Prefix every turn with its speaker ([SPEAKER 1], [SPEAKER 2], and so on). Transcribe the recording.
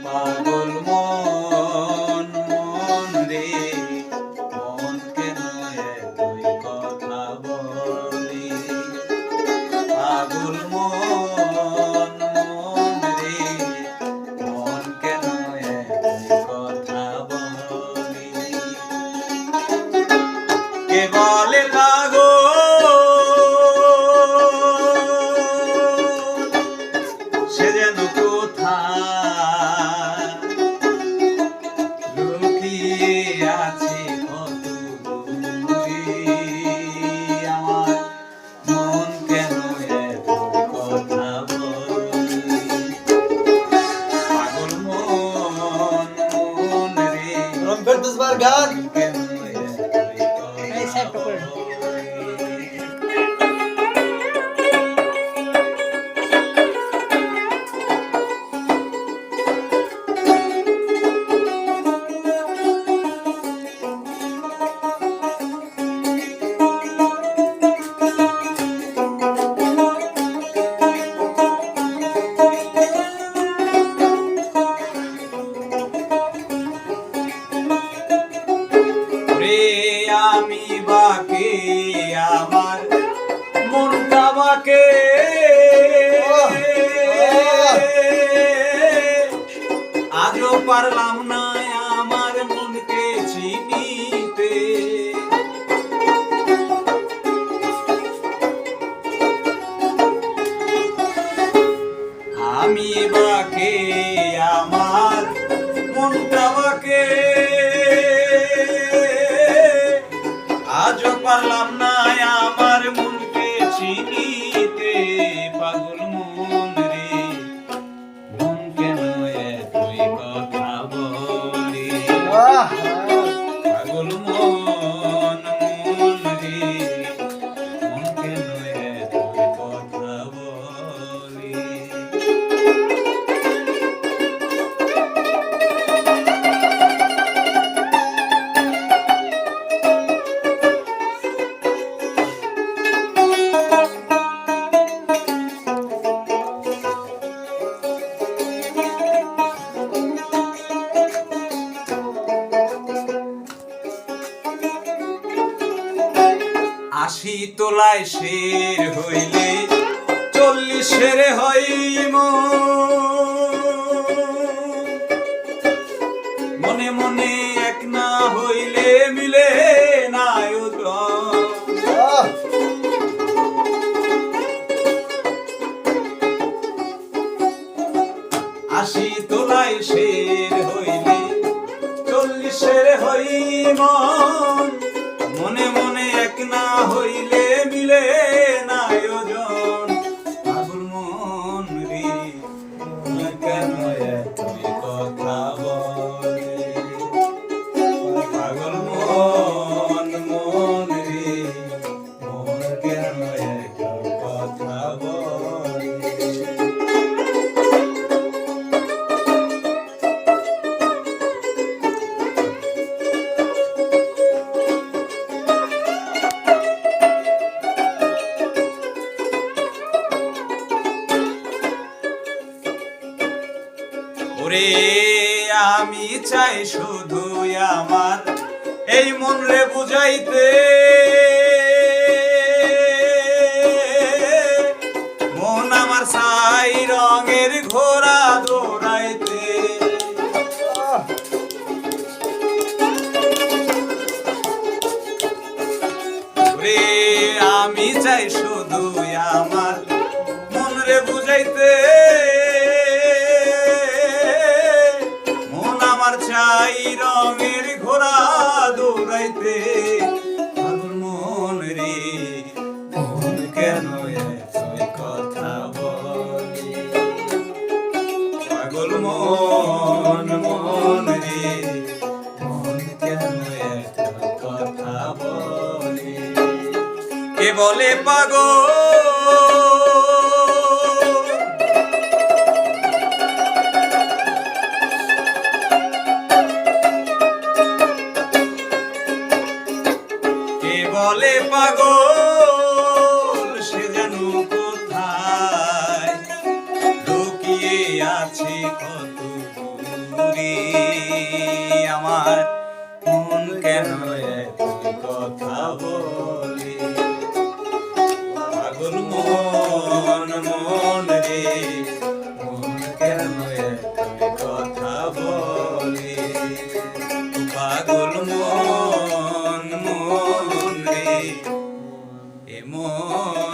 [SPEAKER 1] পাগল মন মন রে মন কেন এতই কথা বলি পাগল মন মন রে মন কেন এতই কথা বলি কে বলে পাগল সে যেন কোথায় লুকিয়ে আছে কত দূরে আমার মন কেন এত কথা বলে পাগল মন মন রে
[SPEAKER 2] রমফেরদোসবার গান
[SPEAKER 1] কেন এতই কথা বলে আমি বাকে আমার মনটা বাকে আজও পারলাম না আমার মনকে চিনিতে আমি বাকে আমার মনটা বাকে আজও পারলাম না আমার মনকে চিনিতে পাগল মন রে মন কেন এতই কথা বলে পাগল মন মন রে মন কেন এতই কথা বলে আশি তোলায় শের হইলে 40 শেরে হইম মনে মনে এক না হইলে মিলে না আশি তোলায় শের হইলে 40 শেরে হইম মনে মনে এক না হইলে মিলে না আয়োজন পাগল মন রে কেন এতই কথা বলে পাগল মন মন রে মন কেন এতই কথা বলে ওরে আমি চাই শুধু আমার এই মন রে বুঝাইতে মন আমার ছাই রঙের ঘোড়া দৌড়াইতে ওরে আমি চাই শুধু আমার মন রে বুঝাইতে চাই রঙের ঘোড়া দৌড়াইতে পাগল মন রে মন কেন এতই কথা বলে পাগল মন মন রে মন কেন এতই কথা বলে কে বলে পাগল বলে পাগল সে যেন কোথায় লুকিয়ে আছে কত আমার মন কেন একই কথা বলি পাগল মন মন রে মন কেন একই কথা বলি পাগল মন মন রে এ মন